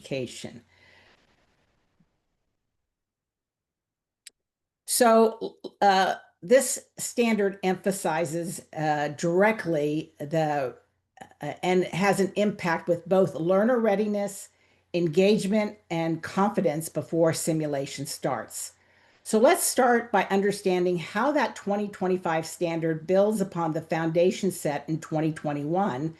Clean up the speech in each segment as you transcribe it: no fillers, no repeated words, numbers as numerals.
education. So this standard emphasizes directly and has an impact with both learner readiness, engagement, and confidence before simulation starts. So let's start by understanding how that 2025 standard builds upon the foundation set in 2021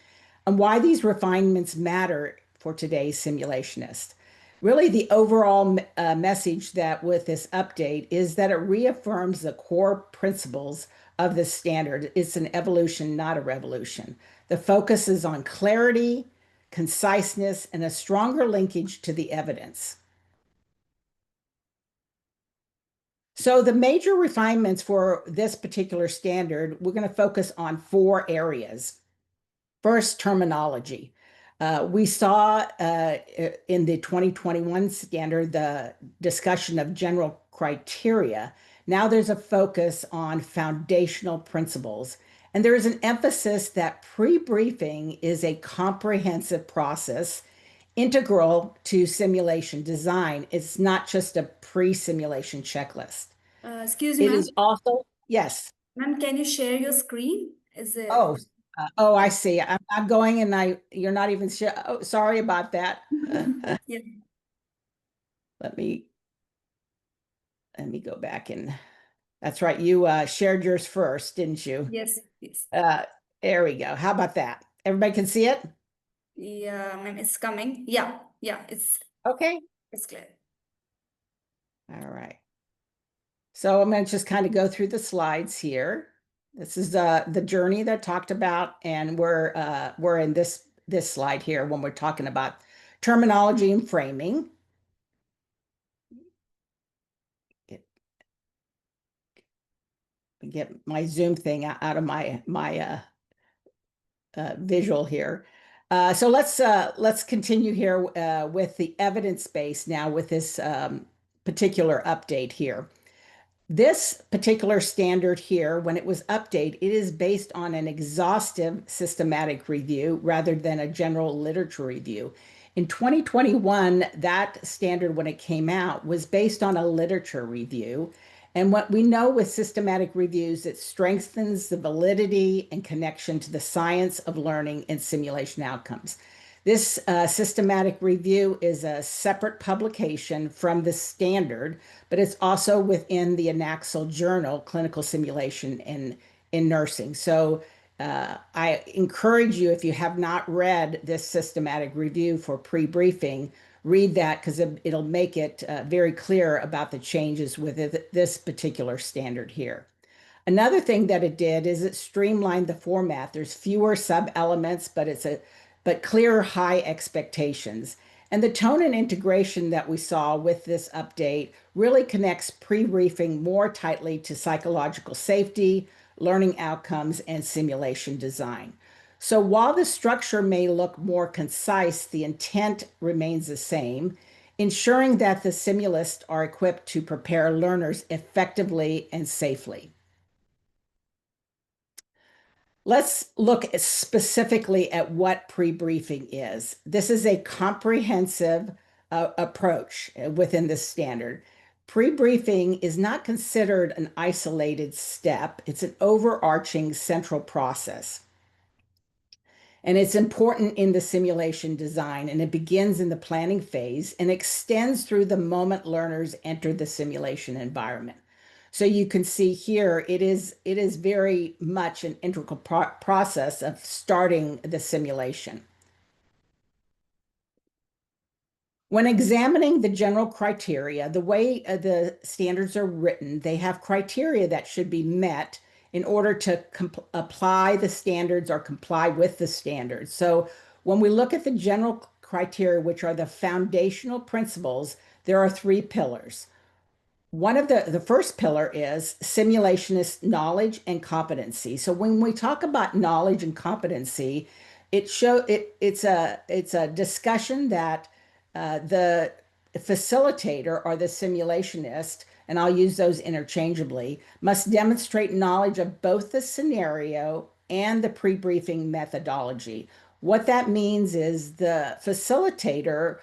and why these refinements matter for today's simulationist. Really, the overall message that with this update is that it reaffirms the core principles of the standard. It's an evolution, not a revolution. The focus is on clarity, conciseness, and a stronger linkage to the evidence. So the major refinements for this particular standard, we're going to focus on 4 areas. First, terminology. We saw in the 2021 standard the discussion of general criteria. Now there's a focus on foundational principles. And there is an emphasis that pre-briefing is a comprehensive process integral to simulation design. It's not just a pre-simulation checklist. Excuse me, It ma'am. is also, yes. Ma'am, can you share your screen? Is it? Oh, I see. I'm going and you're not even sure. Oh, sorry about that. Yeah. Let me go back and that's right. You shared yours first, didn't you? Yes, yes. There we go. How about that? Everybody can see it? Yeah, ma'am, it's coming. Yeah, it's Okay. clear. All right. So I'm going to just kind of go through the slides here. This is the journey that I talked about, and we're in this slide here when we're talking about terminology and framing. Get my Zoom thing out of my visual here. So let's continue here with the evidence base now with this particular update here. This particular standard here, when it was updated, it is based on an exhaustive systematic review rather than a general literature review. In 2021, that standard, when it came out, was based on a literature review. And what we know with systematic reviews, it strengthens the validity and connection to the science of learning and simulation outcomes. This systematic review is a separate publication from the standard, but it's also within the INACSL journal, Clinical Simulation in Nursing. So I encourage you, if you have not read this systematic review for pre-briefing, read that because it'll make it very clear about the changes with this particular standard here. Another thing that it did is it streamlined the format. There's fewer sub-elements, but clear high expectations. And the tone and integration that we saw with this update really connects pre-briefing more tightly to psychological safety, learning outcomes, and simulation design. So while the structure may look more concise, the intent remains the same, ensuring that the simulists are equipped to prepare learners effectively and safely. Let's look specifically at what pre-briefing is. This is a comprehensive approach within the standard. Pre-briefing is not considered an isolated step. It's an overarching central process. And it's important in the simulation design, and it begins in the planning phase and extends through the moment learners enter the simulation environment. So you can see here, it is very much an integral process of starting the simulation. When examining the general criteria, the way the standards are written, they have criteria that should be met in order to apply the standards or comply with the standards. So when we look at the general criteria, which are the foundational principles, there are 3 pillars. One of the first pillar is simulationist knowledge and competency. So when we talk about knowledge and competency, it's a discussion that the facilitator or the simulationist, and I'll use those interchangeably, must demonstrate knowledge of both the scenario and the pre-briefing methodology. What that means is the facilitator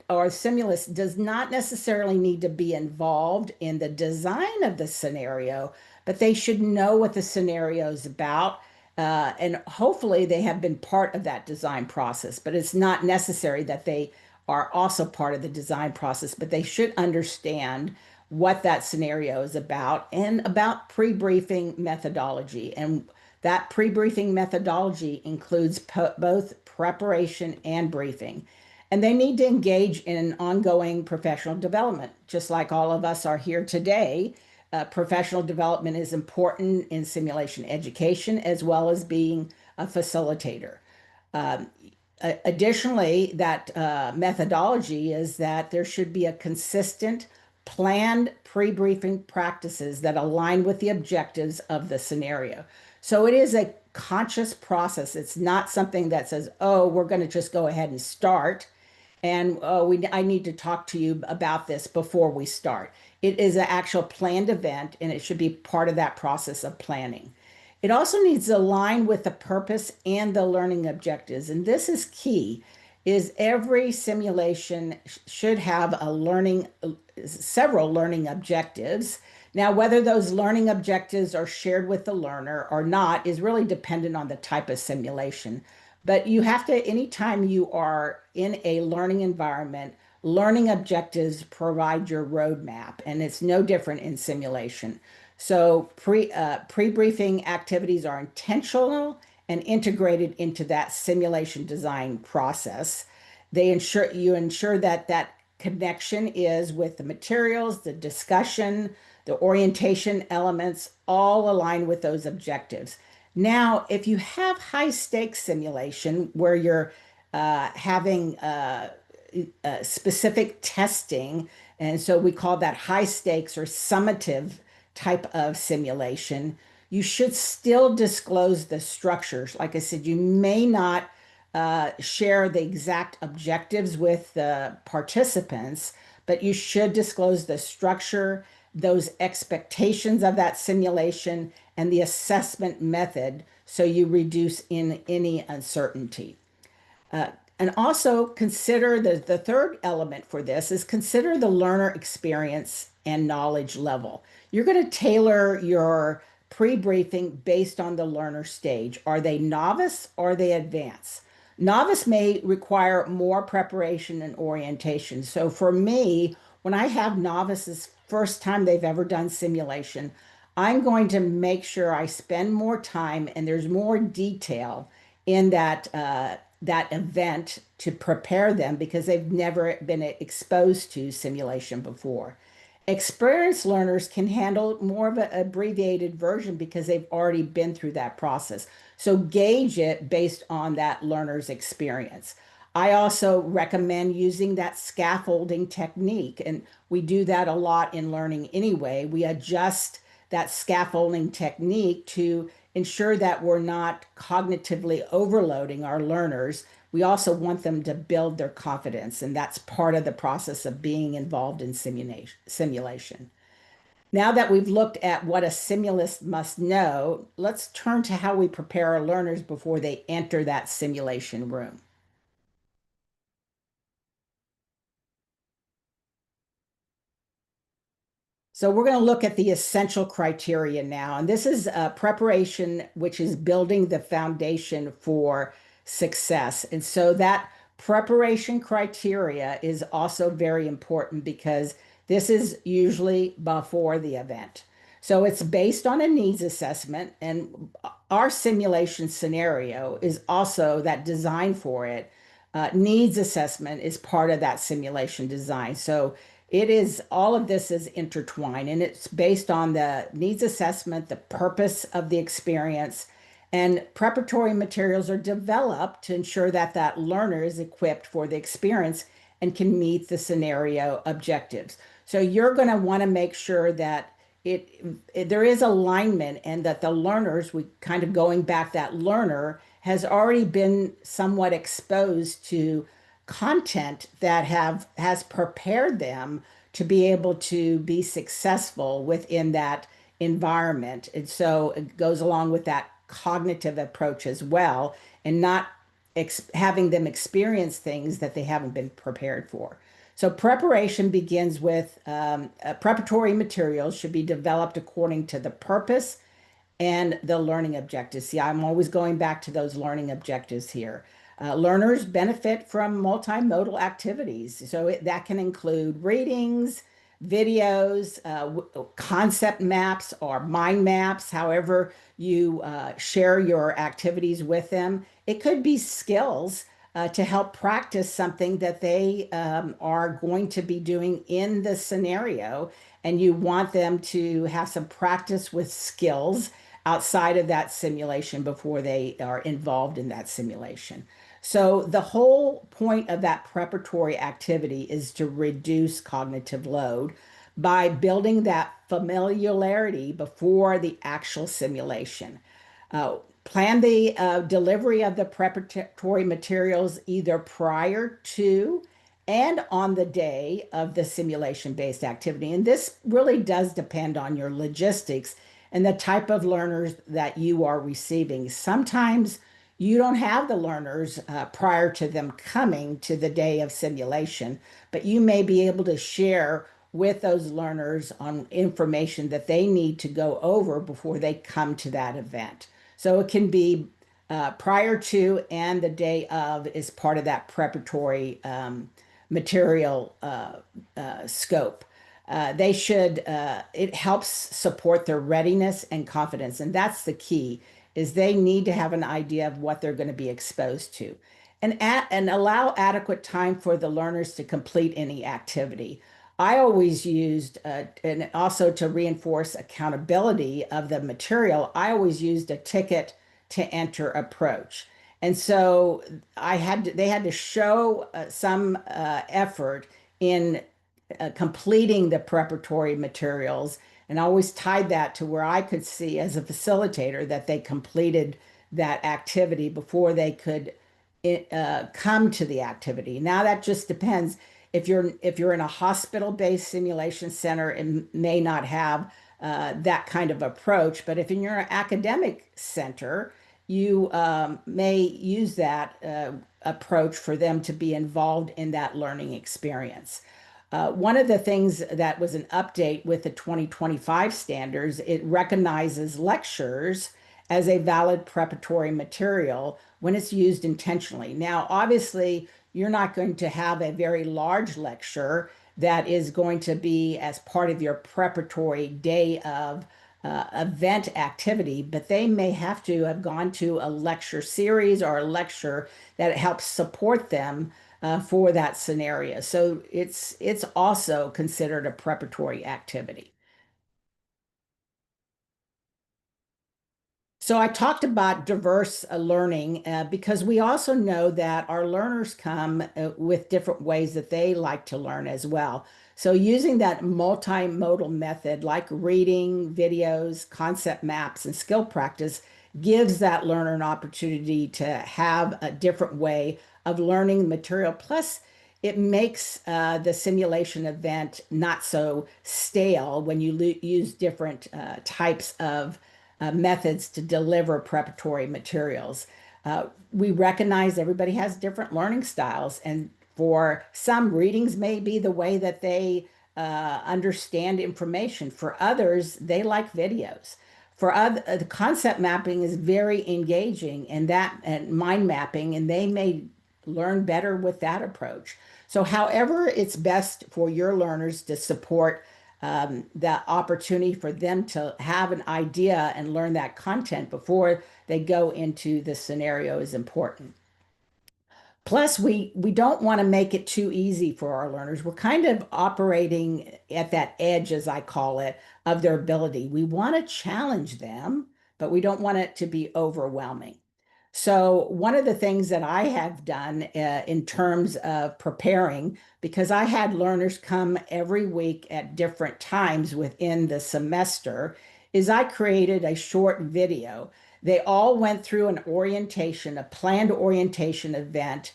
or simulus does not necessarily need to be involved in the design of the scenario, but they should know what the scenario is about. And hopefully they have been part of that design process, but it's not necessary that they are also part of the design process, but they should understand what that scenario is about and about pre-briefing methodology. And that pre-briefing methodology includes both preparation and briefing. And they need to engage in ongoing professional development, just like all of us are here today. Professional development is important in simulation education as well as being a facilitator. Um, Additionally, that methodology is that there should be a consistent, planned pre-briefing practices that align with the objectives of the scenario. So it is a conscious process. It's not something that says, oh, we're going to just go ahead and start. And I need to talk to you about this before we start. It is an actual planned event, and it should be part of that process of planning. It also needs to align with the purpose and the learning objectives. And this is key, is every simulation should have several learning objectives. Now, whether those learning objectives are shared with the learner or not is really dependent on the type of simulation. But you have to, anytime you are in a learning environment, learning objectives provide your roadmap, and it's no different in simulation. So pre-briefing activities are intentional and integrated into that simulation design process. They ensure that that connection is with the materials, the discussion, the orientation elements, all align with those objectives. Now, if you have high stakes simulation where you're having specific testing, and so we call that high stakes or summative type of simulation, you should still disclose the structures. Like I said, you may not share the exact objectives with the participants, but you should disclose the structure, those expectations of that simulation, and the assessment method so you reduce in any uncertainty. Uh, and also consider the third element for this is consider the learner experience and knowledge level. You're going to tailor your pre-briefing based on the learner stage. Are they novice or are they advanced? Novice may require more preparation and orientation. So for me, when I have novices, first time they've ever done simulation, I'm going to make sure I spend more time and there's more detail in that event to prepare them because they've never been exposed to simulation before. Experienced learners can handle more of an abbreviated version because they've already been through that process. So gauge it based on that learner's experience. I also recommend using that scaffolding technique, and we do that a lot in learning anyway. We adjust that scaffolding technique to ensure that we're not cognitively overloading our learners. We also want them to build their confidence, and that's part of the process of being involved in simulation. Now that we've looked at what a simulist must know, let's turn to how we prepare our learners before they enter that simulation room. So we're going to look at the essential criteria now. And this is preparation, which is building the foundation for success. And so that preparation criteria is also very important because this is usually before the event. So it's based on a needs assessment, and our simulation scenario is also that design for it. Needs assessment is part of that simulation design. So it is all of this is intertwined, and it's based on the needs assessment, the purpose of the experience, and preparatory materials are developed to ensure that that learner is equipped for the experience and can meet the scenario objectives. So you're going to want to make sure that there is alignment and that the learners, we kind of going back, that learner has already been somewhat exposed to content that has prepared them to be able to be successful within that environment. And so it goes along with that cognitive approach as well, and not having them experience things that they haven't been prepared for. So preparation begins with preparatory materials should be developed according to the purpose and the learning objectives. See, I'm always going back to those learning objectives here. Learners benefit from multimodal activities. So that can include readings, videos, concept maps, or mind maps, however you share your activities with them. It could be skills to help practice something that they are going to be doing in the scenario, and you want them to have some practice with skills outside of that simulation before they are involved in that simulation. So the whole point of that preparatory activity is to reduce cognitive load by building that familiarity before the actual simulation. Plan the delivery of the preparatory materials either prior to and on the day of the simulation-based activity. And this really does depend on your logistics and the type of learners that you are receiving. Sometimes you don't have the learners prior to them coming to the day of simulation, but you may be able to share with those learners on information that they need to go over before they come to that event. So it can be prior to and the day of is part of that preparatory material scope. It helps support their readiness and confidence. And that's the key, is they need to have an idea of what they're going to be exposed to. And allow adequate time for the learners to complete any activity. I always used, and also to reinforce accountability of the material, I always used a ticket to enter approach. And so they had to show some effort in completing the preparatory materials, and I always tied that to where I could see as a facilitator that they completed that activity before they could come to the activity. Now that just depends. If you're in a hospital-based simulation center, it may not have that kind of approach, but if you're an academic center, you may use that approach for them to be involved in that learning experience. One of the things that was an update with the 2025 standards, it recognizes lectures as a valid preparatory material when it's used intentionally. Now, obviously, you're not going to have a very large lecture that is going to be as part of your preparatory day of event activity, but they may have to have gone to a lecture series or a lecture that helps support them for that scenario. So it's also considered a preparatory activity. So I talked about diverse learning because we also know that our learners come with different ways that they like to learn as well. So using that multimodal method like reading, videos, concept maps, and skill practice gives that learner an opportunity to have a different way of learning the material. Plus, it makes the simulation event not so stale when you use different types of methods to deliver preparatory materials. We recognize everybody has different learning styles, and for some, readings may be the way that they understand information. For others, they like videos. For other, the concept mapping is very engaging, and mind mapping, and they may learn better with that approach. So, however, it's best for your learners to support the opportunity for them to have an idea and learn that content before they go into the scenario is important. Plus, we don't want to make it too easy for our learners. We're kind of operating at that edge, as I call it, of their ability. We want to challenge them, but we don't want it to be overwhelming. So one of the things that I have done in terms of preparing, because I had learners come every week at different times within the semester, is I created a short video. They all went through an orientation, a planned orientation event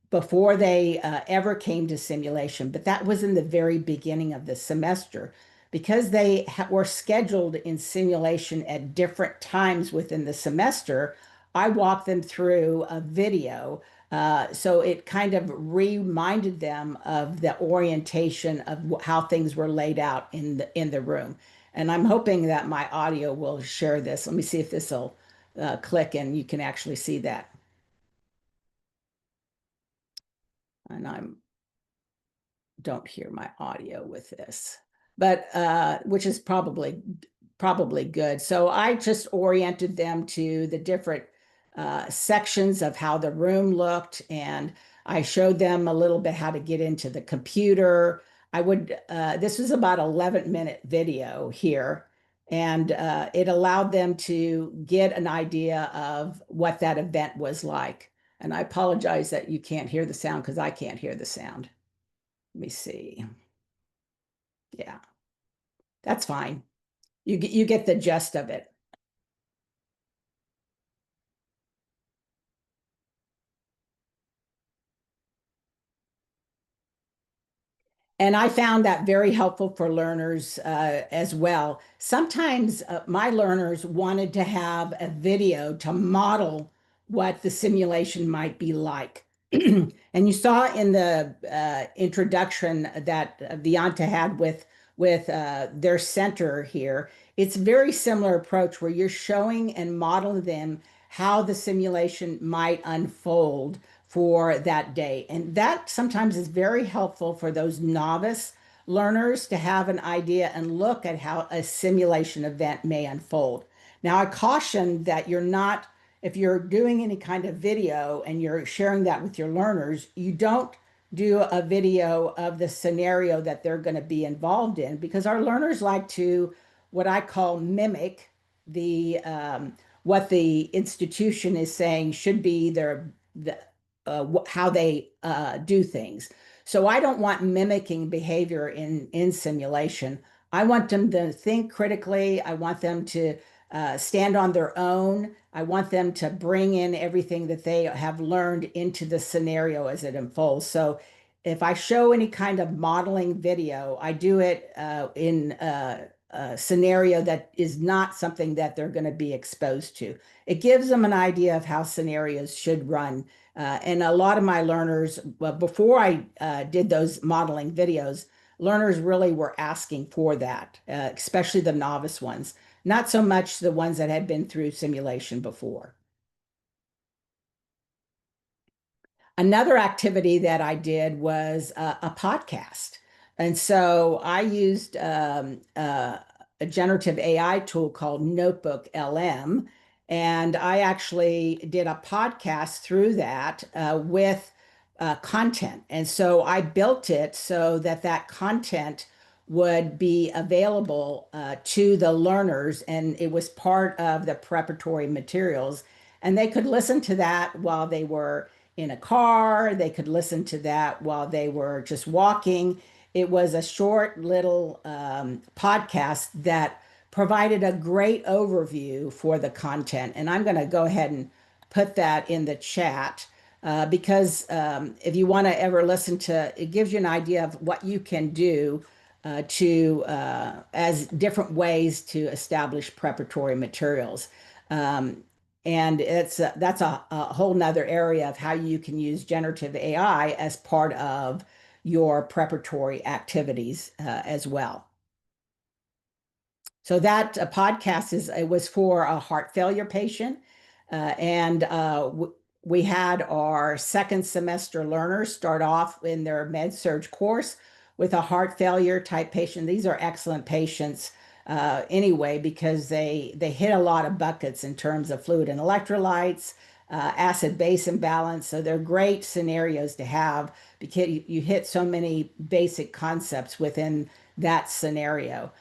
before they ever came to simulation, but that was in the very beginning of the semester. Because they were scheduled in simulation at different times within the semester, I walked them through a video So it kind of reminded them of the orientation of how things were laid out in the room. And I'm hoping that my audio will share this. Let me see if this will click and you can actually see that. And I'm don't hear my audio with this, but which is probably good. So I just oriented them to the different sections of how the room looked, and I showed them a little bit how to get into the computer. This was about 11-minute video here, and it allowed them to get an idea of what that event was like. And I apologize that you can't hear the sound because I can't hear the sound. Let me see. Yeah, that's fine. You get the gist of it. And I found that very helpful for learners as well. Sometimes my learners wanted to have a video to model what the simulation might be like. And you saw in the introduction that Vidyanta had with their center here, it's a very similar approach where you're showing and modeling them how the simulation might unfold for that day. And that sometimes is very helpful for those novice learners to have an idea and look at how a simulation event may unfold. Now, I caution that you're not, if you're doing any kind of video and you're sharing that with your learners, you don't do a video of the scenario that they're going to be involved in, because our learners like to, what I call, mimic the what the institution is saying should be how they do things. So I don't want mimicking behavior in simulation. I want them to think critically. I want them to stand on their own. I want them to bring in everything that they have learned into the scenario as it unfolds. So if I show any kind of modeling video, I do it in a scenario that is not something that they're going to be exposed to. It gives them an idea of how scenarios should run. And a lot of my learners, well, before I did those modeling videos, learners really were asking for that, especially the novice ones, not so much the ones that had been through simulation before. Another activity that I did was a podcast. And so I used a generative AI tool called Notebook LM. And I actually did a podcast through that with content. And so I built it so that that content would be available to the learners, and it was part of the preparatory materials. And they could listen to that while they were in a car. They could listen to that while they were just walking. It was a short little podcast that provided a great overview for the content. And I'm going to go ahead and put that in the chat because if you want to ever listen to, it gives you an idea of what you can do as different ways to establish preparatory materials. And that's a whole nother area of how you can use generative AI as part of your preparatory activities as well. So that podcast it was for a heart failure patient, and we had our second semester learners start off in their med surg course with a heart failure type patient. These are excellent patients anyway, because they hit a lot of buckets in terms of fluid and electrolytes, acid base imbalance. So they're great scenarios to have because you hit so many basic concepts within that scenario.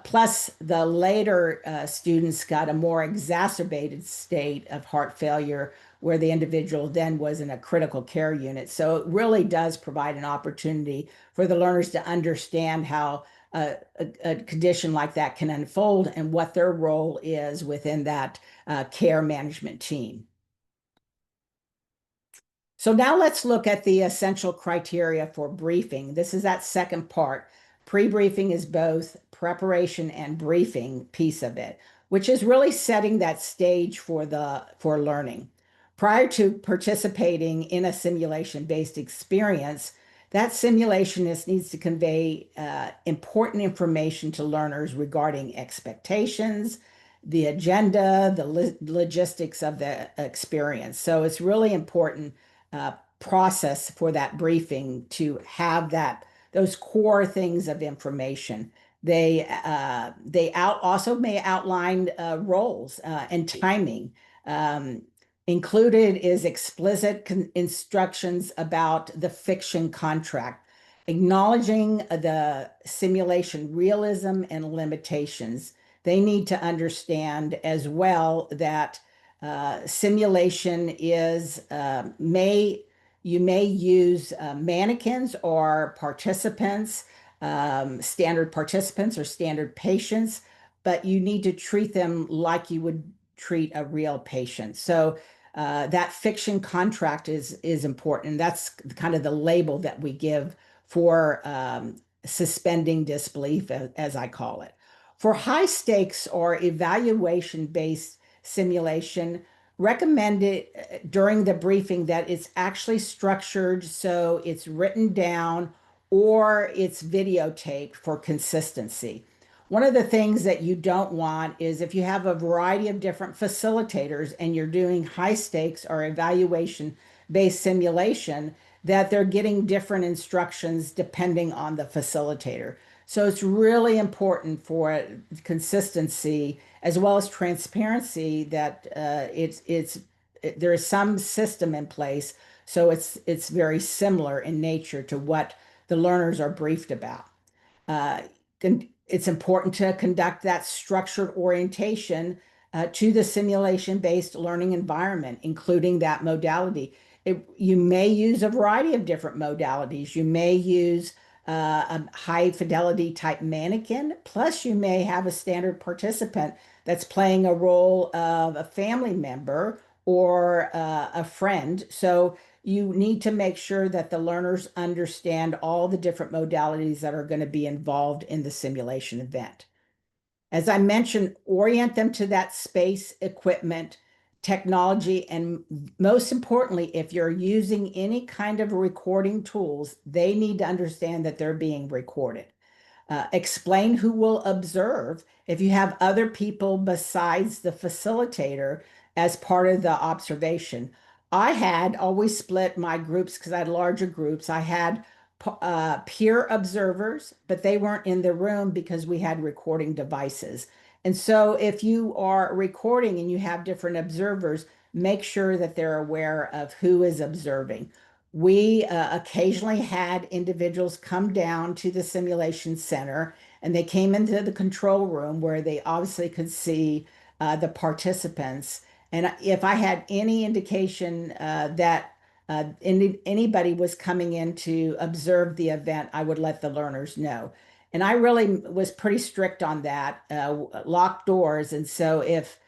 Plus, the later students got a more exacerbated state of heart failure where the individual then was in a critical care unit. So it really does provide an opportunity for the learners to understand how a condition like that can unfold and what their role is within that care management team. So now let's look at the essential criteria for briefing. This is that second part. Pre-briefing is both preparation and briefing piece of it, which is really setting that stage for learning. Prior to participating in a simulation-based experience, that simulationist needs to convey important information to learners regarding expectations, the agenda, the logistics of the experience. So it's really important process for that briefing to have those core things of information. They also may outline roles and timing. Um, Included is explicit instructions about the fiction contract, acknowledging the simulation realism and limitations. They need to understand as well that simulation is you may use mannequins or participants, standard participants or standard patients, but you need to treat them like you would treat a real patient. So that fiction contract is important. That's kind of the label that we give for suspending disbelief, as I call it. For high stakes or evaluation based simulation, recommend it during the briefing that it's actually structured so it's written down or it's videotaped for consistency. One of the things that you don't want is if you have a variety of different facilitators and you're doing high stakes or evaluation based simulation, that they're getting different instructions depending on the facilitator. So it's really important for consistency as well as transparency that there is some system in place, so it's very similar in nature to what the learners are briefed about. Uh, it's important to conduct that structured orientation to the simulation-based learning environment, including that modality. You may use a variety of different modalities. You may use a high fidelity type mannequin, plus you may have a standard participant that's playing a role of a family member or a friend. So you need to make sure that the learners understand all the different modalities that are going to be involved in the simulation event. As I mentioned, orient them to that space, equipment, technology, and most importantly, if you're using any kind of recording tools, they need to understand that they're being recorded. Explain who will observe if you have other people besides the facilitator as part of the observation. I had always split my groups because I had larger groups. I had peer observers, but they weren't in the room because we had recording devices. And so if you are recording and you have different observers, make sure that they're aware of who is observing. We occasionally had individuals come down to the simulation center and they came into the control room where they obviously could see the participants. And if I had any indication that anybody was coming in to observe the event, I would let the learners know. And I really was pretty strict on that, locked doors. And so if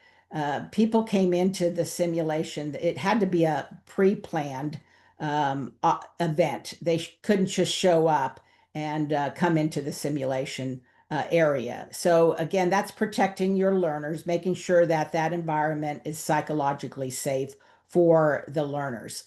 people came into the simulation, it had to be a pre-planned event. They couldn't just show up and come into the simulation area. So again, that's protecting your learners, making sure that that environment is psychologically safe for the learners.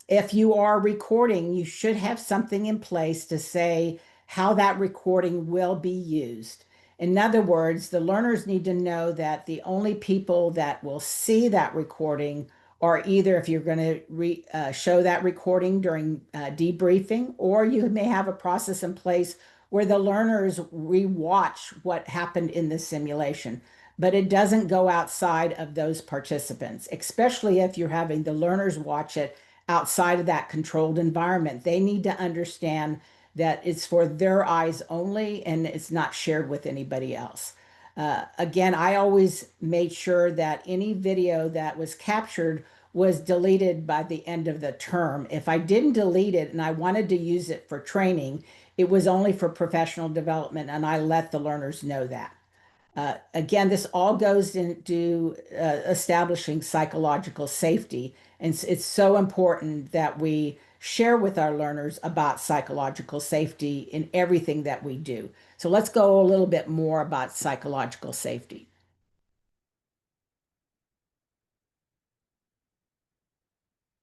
If you are recording, you should have something in place to say how that recording will be used. In other words, the learners need to know that the only people that will see that recording are either if you're going to show that recording during debriefing, or you may have a process in place where the learners rewatch what happened in the simulation. But it doesn't go outside of those participants, especially if you're having the learners watch it outside of that controlled environment. They need to understand that it's for their eyes only and it's not shared with anybody else. Again, I always made sure that any video that was captured was deleted by the end of the term. If I didn't delete it and I wanted to use it for training, it was only for professional development, and I let the learners know that. Again, this all goes into establishing psychological safety. And it's so important that we share with our learners about psychological safety in everything that we do. So let's go a little bit more about psychological safety.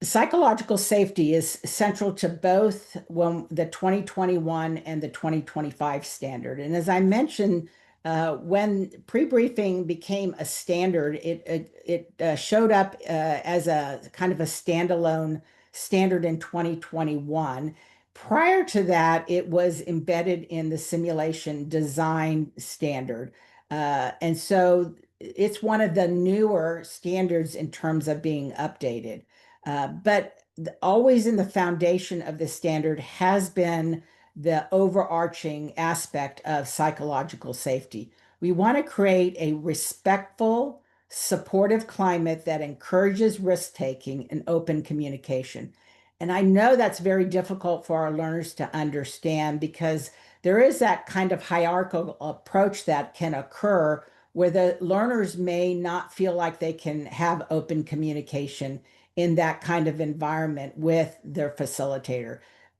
Psychological safety is central to both the 2021 and the 2025 standard. And as I mentioned, when pre-briefing became a standard, it showed up as a kind of a standalone standard in 2021. Prior to that, it was embedded in the simulation design standard. And so it's one of the newer standards in terms of being updated. But always in the foundation of the standard has been the overarching aspect of psychological safety. We want to create a respectful, supportive climate that encourages risk-taking and open communication. And I know that's very difficult for our learners to understand because there is that kind of hierarchical approach that can occur where the learners may not feel like they can have open communication in that kind of environment with their facilitator.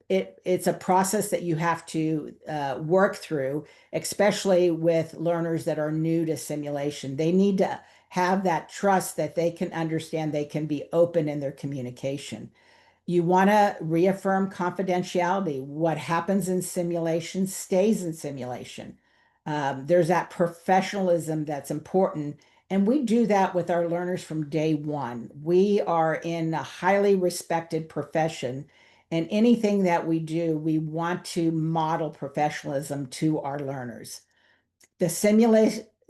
It's a process that you have to work through, especially with learners that are new to simulation. They need to have that trust that they can understand, they can be open in their communication. You want to reaffirm confidentiality. What happens in simulation stays in simulation. There's that professionalism that's important. And we do that with our learners from day one. We are in a highly respected profession. And anything that we do, we want to model professionalism to our learners. The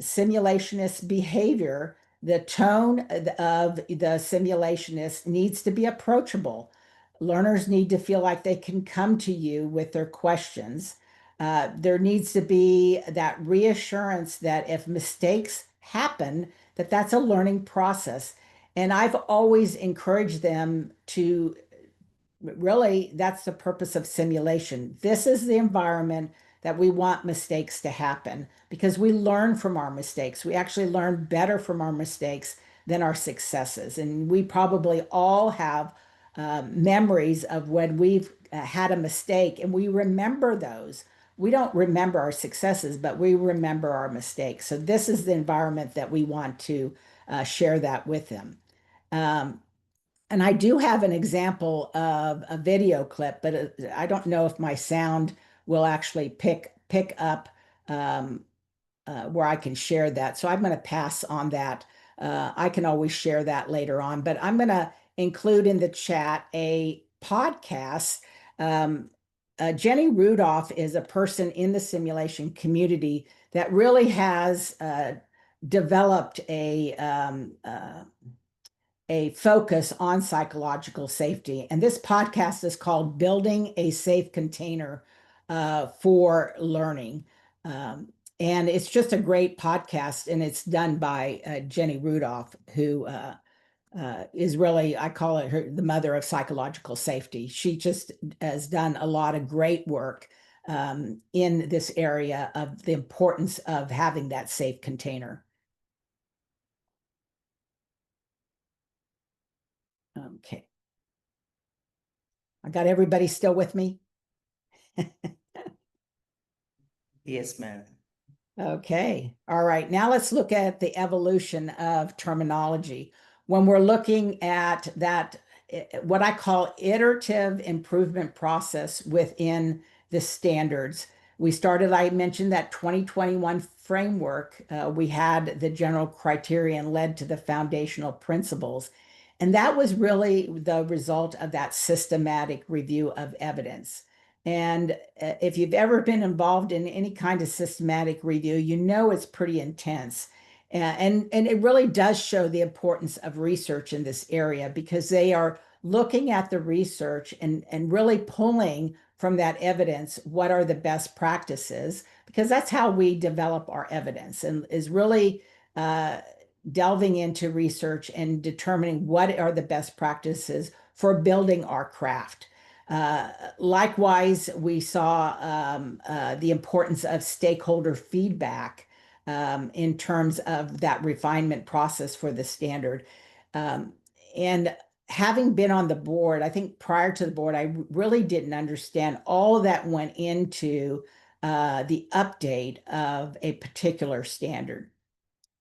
simulationist behavior, the tone of the simulationist needs to be approachable. Learners need to feel like they can come to you with their questions. There needs to be that reassurance that if mistakes happen, that that's a learning process. And I've always encouraged them to really, that's the purpose of simulation. This is the environment that we want mistakes to happen because we learn from our mistakes. We actually learn better from our mistakes than our successes. And we probably all have memories of when we've had a mistake and we remember those. We don't remember our successes, but we remember our mistakes. So this is the environment that we want to share that with them. And I do have an example of a video clip, but I don't know if my sound will actually pick up where I can share that. So I'm going to pass on that. I can always share that later on, but I'm going to include in the chat a podcast. Jenny Rudolph is a person in the simulation community that really has developed a focus on psychological safety. And this podcast is called Building a Safe Container for Learning. And it's just a great podcast, and it's done by Jenny Rudolph, who is really, I call it her, the mother of psychological safety. She just has done a lot of great work in this area of the importance of having that safe container. Okay. I got everybody still with me? Yes, ma'am. Okay. All right. Now let's look at the evolution of terminology. When we're looking at that, what I call iterative improvement process within the standards. I mentioned that 2021 framework. We had the general criterion led to the foundational principles. And that was really the result of that systematic review of evidence. And if you've ever been involved in any kind of systematic review, you know it's pretty intense. And it really does show the importance of research in this area because they are looking at the research and really pulling from that evidence what are the best practices, because that's how we develop our evidence and is really delving into research and determining what are the best practices for building our craft. Likewise, we saw the importance of stakeholder feedback in terms of that refinement process for the standard. And having been on the board, I think prior to the board, I really didn't understand all that went into the update of a particular standard.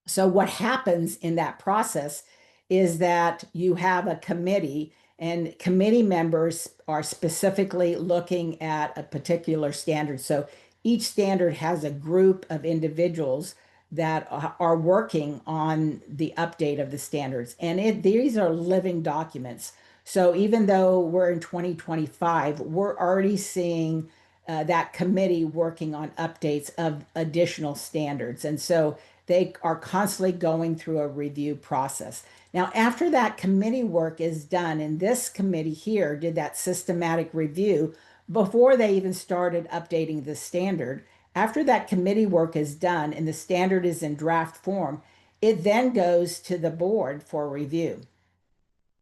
So what happens in that process is that you have a committee, and committee members are specifically looking at a particular standard. So each standard has a group of individuals that are working on the update of the standards. And these are living documents. So even though we're in 2025, we're already seeing that committee working on updates of additional standards. And so they are constantly going through a review process. Now, after that committee work is done, and this committee here did that systematic review before they even started updating the standard, after that committee work is done and the standard is in draft form, it then goes to the board for review.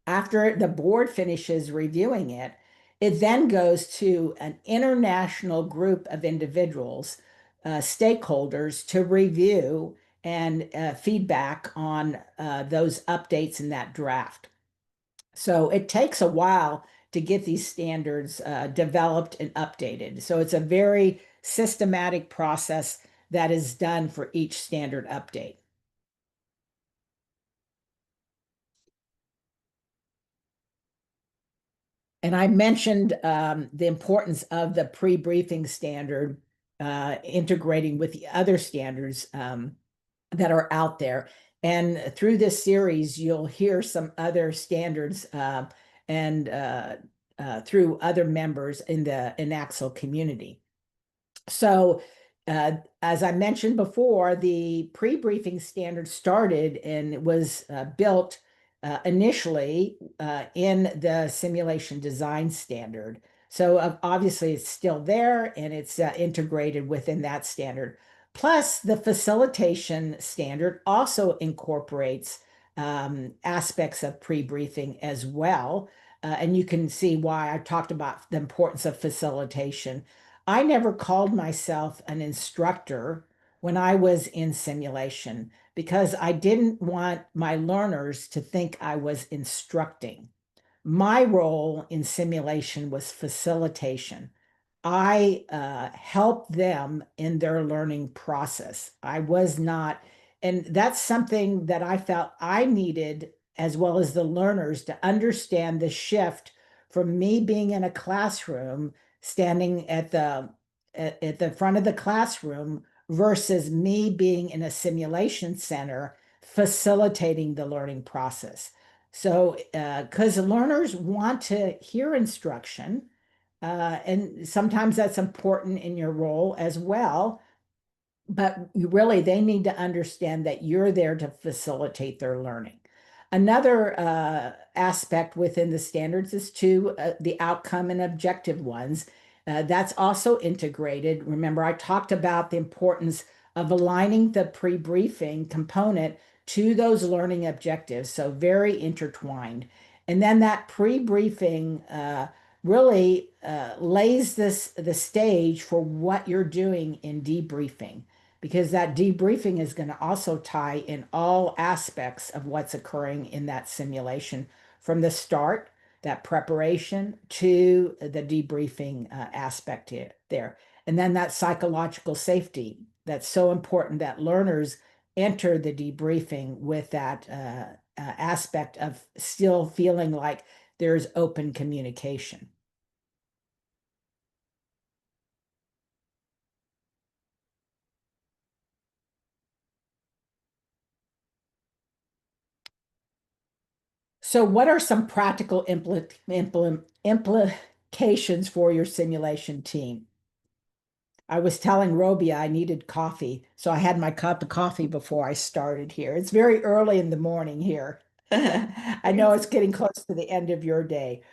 After the board finishes reviewing it, it then goes to an international group of individuals, stakeholders, to review and feedback on those updates in that draft. So it takes a while to get these standards developed and updated. So it's a very systematic process that is done for each standard update. And I mentioned the importance of the pre-briefing standard integrating with the other standards that are out there. And through this series, you'll hear some other standards and through other members in the INACSL community. So as I mentioned before, the pre-briefing standard started and it was built initially in the simulation design standard. So obviously it's still there and it's integrated within that standard. Plus, the facilitation standard also incorporates aspects of pre-briefing as well. And you can see why I talked about the importance of facilitation. I never called myself an instructor when I was in simulation because I didn't want my learners to think I was instructing. My role in simulation was facilitation. I helped them in their learning process. I was not, and that's something that I felt I needed, as well as the learners, to understand the shift from me being in a classroom, standing at the front of the classroom, versus me being in a simulation center, facilitating the learning process. So, because learners want to hear instruction, and sometimes that's important in your role as well. But really, they need to understand that you're there to facilitate their learning. Another aspect within the standards is the outcome and objective ones. That's also integrated. Remember, I talked about the importance of aligning the pre-briefing component to those learning objectives. So very intertwined. And then that pre-briefing really lays the stage for what you're doing in debriefing, because that debriefing is going to also tie in all aspects of what's occurring in that simulation from the start, that preparation, to the debriefing aspect there. And then that psychological safety, that's so important that learners enter the debriefing with that aspect of still feeling like there's open communication. So what are some practical implications for your simulation team? I was telling Robia I needed coffee, so I had my cup of coffee before I started here. It's very early in the morning here. I know it's getting close to the end of your day.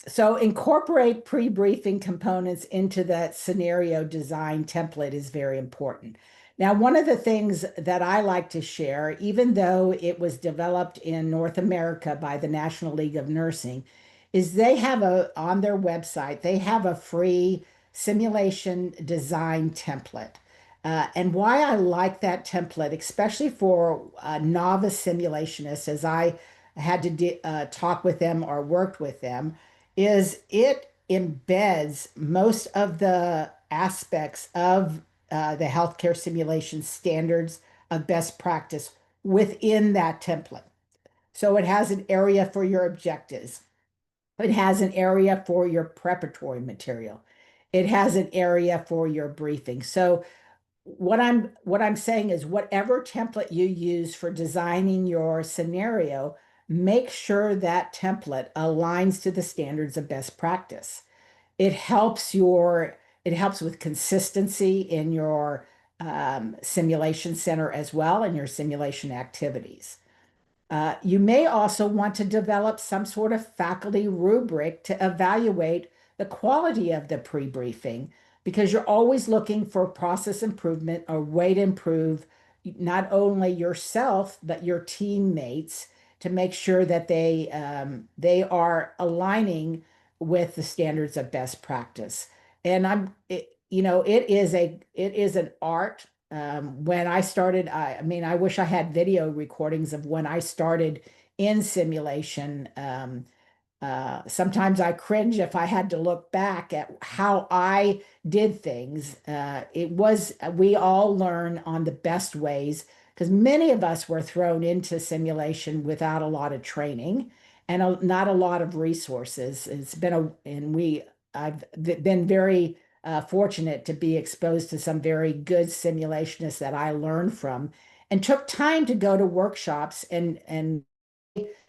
So incorporate pre-briefing components into that scenario design template is very important. Now, one of the things that I like to share, even though it was developed in North America by the National League of Nursing, is they have on their website, they have a free simulation design template. And why I like that template, especially for novice simulationists, as I had to talk with them or worked with them, is it embeds most of the aspects of the healthcare simulation standards of best practice within that template. So it has an area for your objectives. It has an area for your preparatory material. It has an area for your briefing. So what I'm saying is whatever template you use for designing your scenario, make sure that template aligns to the standards of best practice. It helps with consistency in your simulation center as well and your simulation activities. You may also want to develop some sort of faculty rubric to evaluate the quality of the pre-briefing because you're always looking for process improvement or way to improve not only yourself but your teammates to make sure that they are aligning with the standards of best practice. And it is an art. When I started, I mean, I wish I had video recordings of when I started in simulation. Sometimes I cringe if I had to look back at how I did things. We all learn on the best ways because many of us were thrown into simulation without a lot of training and not a lot of resources. I've been very fortunate to be exposed to some very good simulationists that I learned from and took time to go to workshops and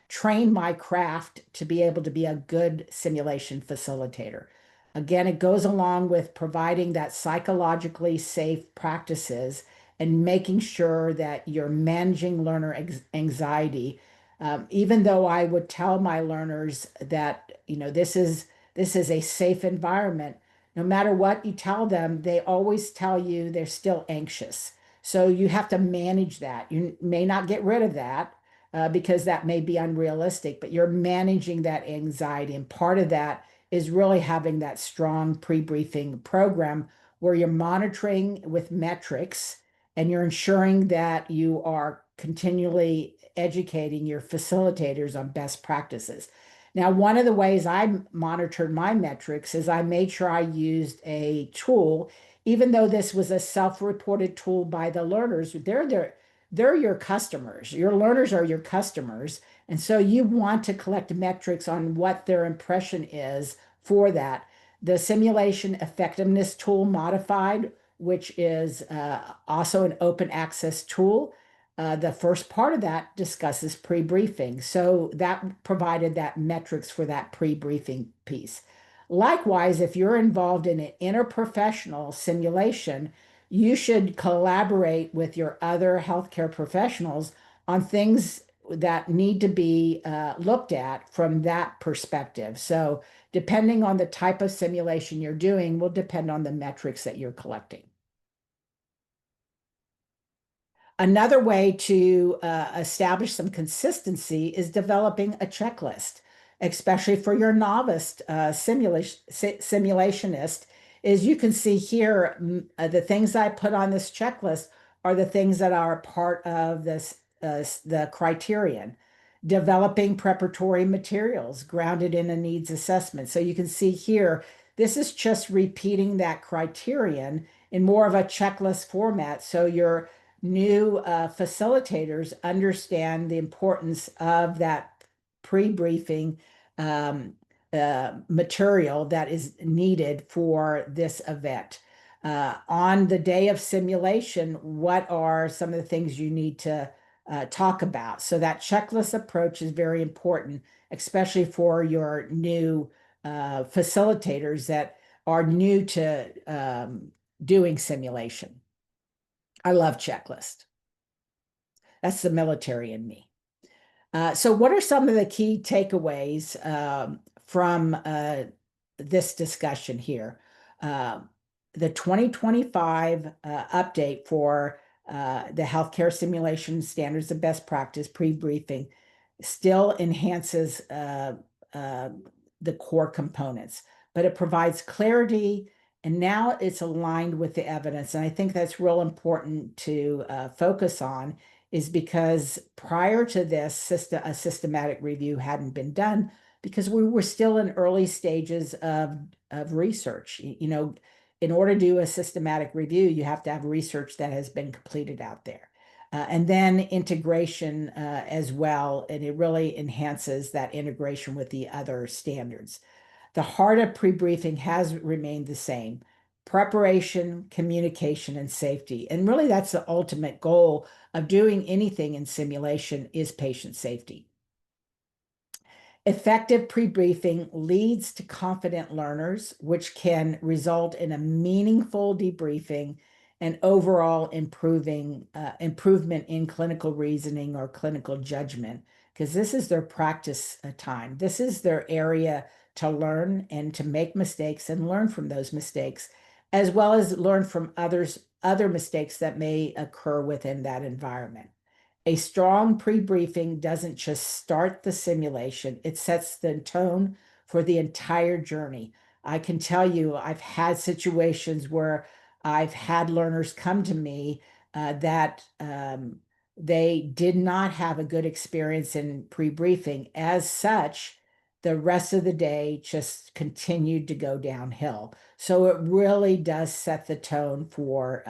train my craft to be able to be a good simulation facilitator. Again, it goes along with providing that psychologically safe practices and making sure that you're managing learner anxiety. Even though I would tell my learners that, this is a safe environment, no matter what you tell them, they always tell you they're still anxious. So you have to manage that. You may not get rid of that because that may be unrealistic, but you're managing that anxiety. And part of that is really having that strong pre-briefing program where you're monitoring with metrics and you're ensuring that you are continually educating your facilitators on best practices. Now, one of the ways I monitored my metrics is I made sure I used a tool, even though this was a self-reported tool by the learners. They're your customers. Your learners are your customers. And so you want to collect metrics on what their impression is for that. The simulation effectiveness tool modified, which is also an open access tool. The first part of that discusses pre-briefing. So that provided that metrics for that pre-briefing piece. Likewise, if you're involved in an interprofessional simulation, you should collaborate with your other healthcare professionals on things that need to be looked at from that perspective. So depending on the type of simulation you're doing will depend on the metrics that you're collecting. Another way to establish some consistency is developing a checklist, especially for your novice simulationist. Is you can see here, the things I put on this checklist are the things that are part of the criterion. Developing preparatory materials grounded in a needs assessment. So you can see here, this is just repeating that criterion in more of a checklist format. So your new facilitators understand the importance of that pre-briefing material that is needed for this event. On the day of simulation, what are some of the things you need to talk about? So that checklist approach is very important, especially for your new facilitators that are new to doing simulation. I love checklist. That's the military in me. So what are some of the key takeaways from this discussion here? The 2025 update for the healthcare simulation standards of best practice pre-briefing still enhances the core components, but it provides clarity and now it's aligned with the evidence. And I think that's real important to focus on is because prior to this, a systematic review hadn't been done because we were still in early stages of research. In order to do a systematic review, you have to have research that has been completed out there. and then integration as well, and it really enhances that integration with the other standards. The heart of pre-briefing has remained the same: preparation, communication, and safety. And really, that's the ultimate goal of doing anything in simulation is patient safety. Effective pre-briefing leads to confident learners, which can result in a meaningful debriefing and overall improvement in clinical reasoning or clinical judgment, because this is their practice time. This is their area to learn and to make mistakes and learn from those mistakes, as well as learn from other mistakes that may occur within that environment. A strong pre-briefing doesn't just start the simulation, it sets the tone for the entire journey. I can tell you, I've had situations where I've had learners come to me that they did not have a good experience in pre-briefing. As such, the rest of the day just continued to go downhill. So it really does set the tone for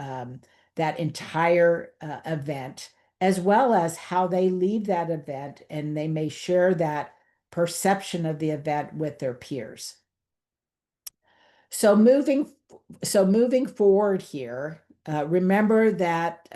that entire event, as well as how they leave that event, and they may share that perception of the event with their peers. So moving forward here, remember that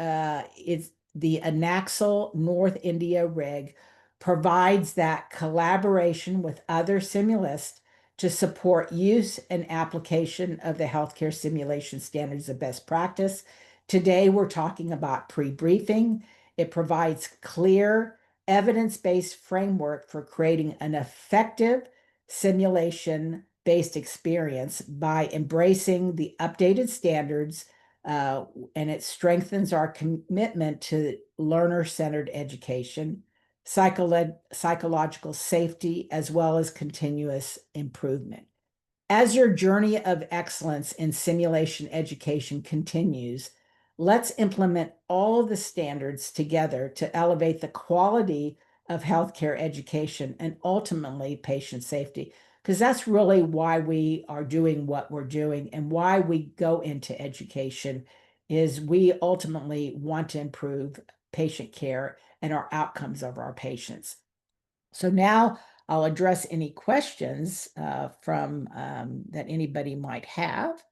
it's the INACSL North India rig provides that collaboration with other simulists to support use and application of the healthcare simulation standards of best practice. Today, we're talking about pre-briefing. It provides clear, evidence-based framework for creating an effective simulation-based experience by embracing the updated standards, and it strengthens our commitment to learner-centered education, psychological safety, as well as continuous improvement. As your journey of excellence in simulation education continues, let's implement all of the standards together to elevate the quality of healthcare education and ultimately patient safety, because that's really why we are doing what we're doing and why we go into education is we ultimately want to improve patient care and our outcomes of our patients. So now I'll address any questions from that anybody might have.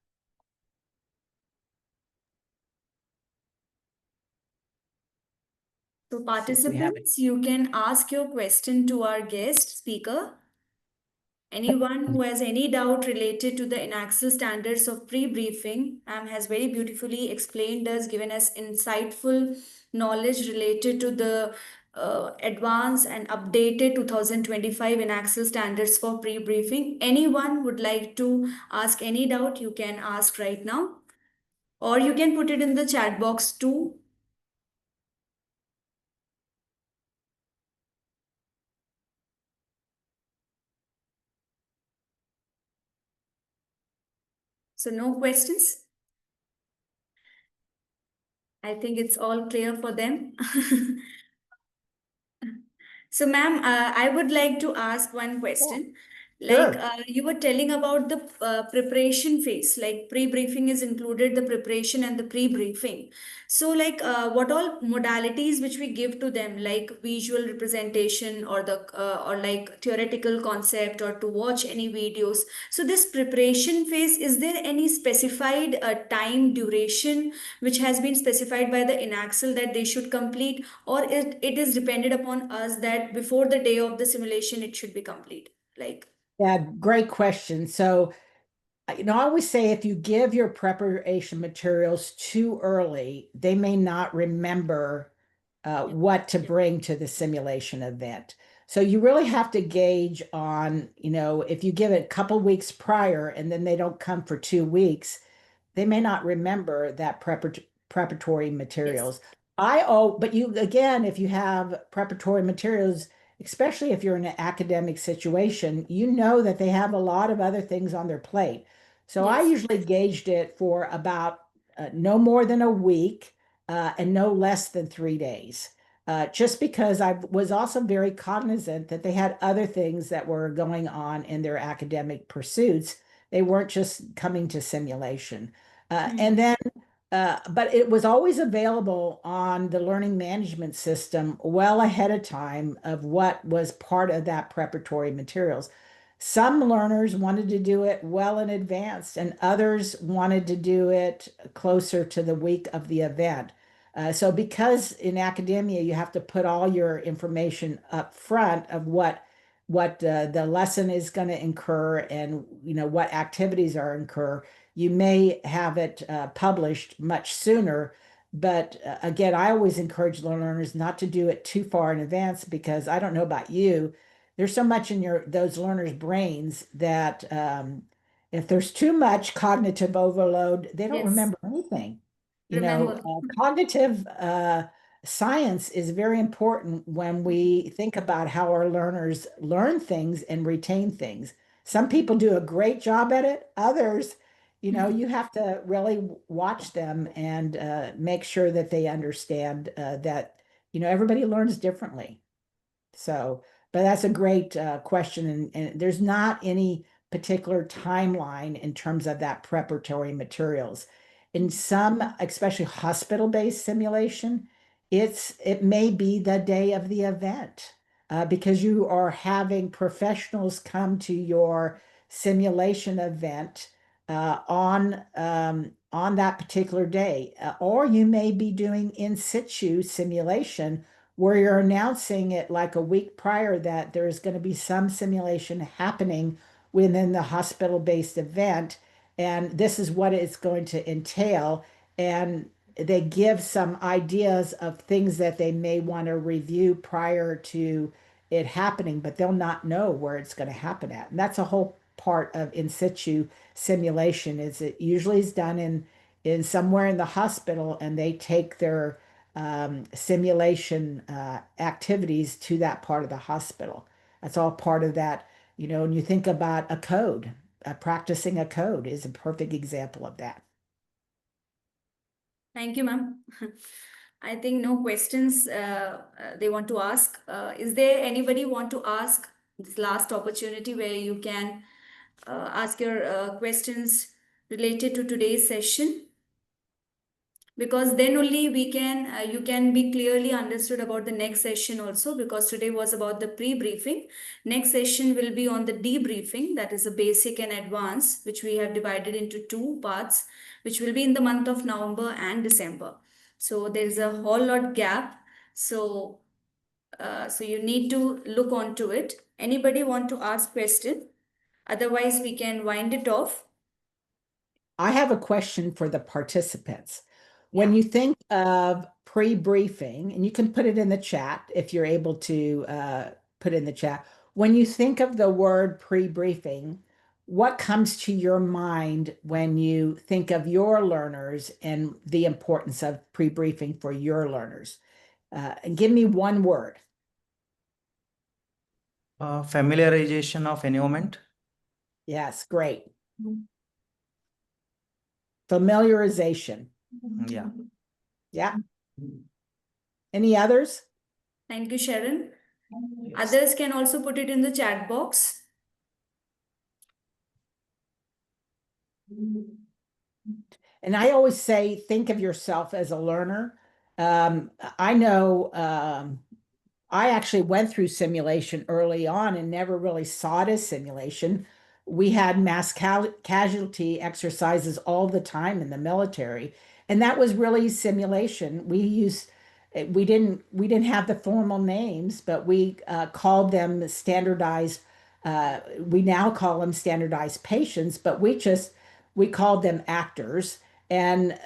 So participants, you can ask your question to our guest speaker. Anyone who has any doubt related to the INACSL standards of pre-briefing, has very beautifully explained us, given us insightful knowledge related to the advanced and updated 2025 INACSL standards for pre-briefing. Anyone would like to ask any doubt, you can ask right now, or you can put it in the chat box too. So no questions? I think it's all clear for them. So, ma'am, I would like to ask one question. Like Sure. you were telling about the preparation phase, like pre-briefing is included, the preparation and the pre-briefing. So, like what all modalities which we give to them, like visual representation or the or like theoretical concept or to watch any videos. So, this preparation phase, is there any specified time duration which has been specified by the INACSL that they should complete, or it is dependent upon us that before the day of the simulation it should be complete? Like, Yeah, great question. So, I always say if you give your preparation materials too early, they may not remember what to bring to the simulation event. So you really have to gauge on, if you give it a couple weeks prior and then they don't come for 2 weeks, they may not remember that preparatory yes, materials. But you, again, if you have preparatory materials, especially if you're in an academic situation, you know that they have a lot of other things on their plate. So I yes, usually gauged it for about no more than a week and no less than 3 days. Just because I was also very cognizant that they had other things that were going on in their academic pursuits. They weren't just coming to simulation. And hmm, then but it was always available on the learning management system well ahead of time of what was part of that preparatory materials. Some learners wanted to do it well in advance, and others wanted to do it closer to the week of the event. So, because in academia you have to put all your information up front of what the lesson is going to incur, and what activities are incur, you may have it published much sooner. But again, I always encourage the learners not to do it too far in advance, because I don't know about you, there's so much in those learners' brains that if there's too much cognitive overload, they don't Yes. remember anything. Remember. Cognitive science is very important when we think about how our learners learn things and retain things. Some people do a great job at it. Others, you have to really watch them and make sure that they understand that, everybody learns differently. So, but that's a great question. And there's not any particular timeline in terms of that preparatory materials. In some, especially hospital-based simulation, it may be the day of the event, because you are having professionals come to your simulation event on that particular day. Or you may be doing in situ simulation, where you're announcing it like a week prior that there is going to be some simulation happening within the hospital-based event, and this is what it's going to entail. And they give some ideas of things that they may want to review prior to it happening, but they'll not know where it's going to happen at. And that's a whole part of in situ simulation. Is it usually is done in somewhere in the hospital, and they take their simulation activities to that part of the hospital. That's all part of that. When you think about a code, practicing a code is a perfect example of that. Thank you, ma'am. I think no questions they want to ask. Is there anybody want to ask this last opportunity where you can ask your questions related to today's session? Because then only we can you can be clearly understood about the next session also, because today was about the pre-briefing. Next session will be on the debriefing, that is a basic and advanced, which we have divided into two parts, which will be in the month of November and December. So there is a whole lot gap. So so you need to look onto it. Anybody want to ask question? Otherwise we can wind it off. I have a question for the participants. When Yeah. you think of pre-briefing, and you can put it in the chat if you're able to put it in the chat. When you think of the word pre-briefing, what comes to your mind when you think of your learners and the importance of pre-briefing for your learners? And give me one word. Familiarization of environment. Yes, great. Familiarization. Yeah. Yeah. Any others? Thank you, Sharon. Yes. Others can also put it in the chat box. And I always say, think of yourself as a learner. I know I actually went through simulation early on and never really saw it as simulation. We had mass casualty exercises all the time in the military, and that was really simulation. We didn't have the formal names, but we called them standardized. We now call them standardized patients, but we called them actors, and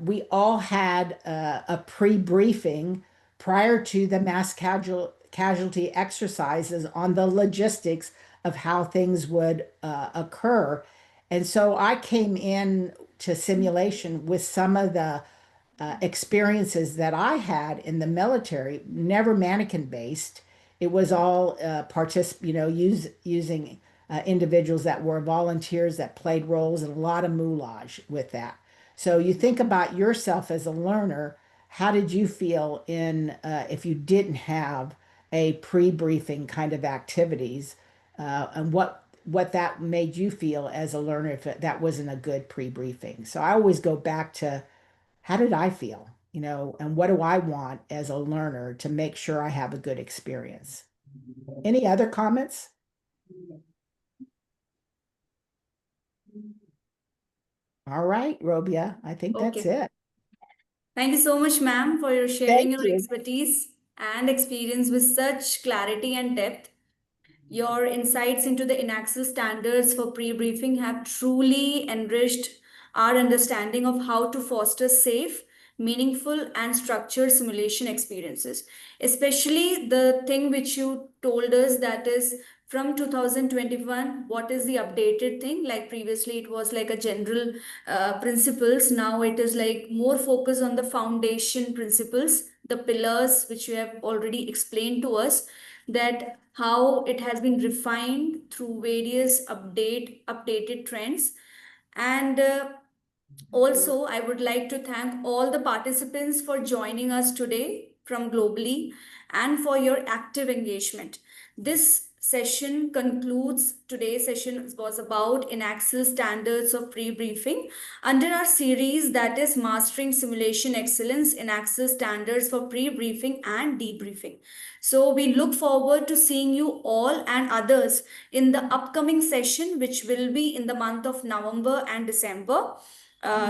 we all had a pre-briefing prior to the mass casualty exercises on the logistics of how things would occur. And so I came in to simulation with some of the experiences that I had in the military, never mannequin based. It was all using individuals that were volunteers that played roles, and a lot of moulage with that. So you think about yourself as a learner. How did you feel in if you didn't have a pre-briefing kind of activities, and what that made you feel as a learner if that wasn't a good pre-briefing? So I always go back to how did I feel? And what do I want as a learner to make sure I have a good experience? Any other comments? All right, Robia, I think that's Okay. it. Thank you so much, ma'am, for your sharing Thank your you. expertise and experience with such clarity and depth. Your insights into the INACSL standards for pre-briefing have truly enriched our understanding of how to foster safe, meaningful, and structured simulation experiences. Especially the thing which you told us, that is from 2021, what is the updated thing? Like previously, it was like a general principles. Now it is like more focus on the foundation principles, the pillars which you have already explained to us, that how it has been refined through various updated trends. And also, I would like to thank all the participants for joining us today from globally and for your active engagement. This session concludes. Today's session was about INACSL standards of pre-briefing under our series, that is Mastering Simulation Excellence, INACSL standards for pre-briefing and debriefing. So we look forward to seeing you all and others in the upcoming session, which will be in the month of November and December.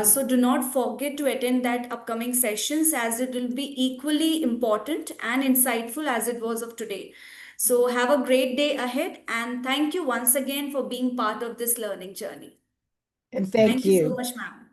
So do not forget to attend that upcoming sessions, as it will be equally important and insightful as it was of today. So have a great day ahead, and thank you once again for being part of this learning journey. And thank Thank you so you. much, ma'am.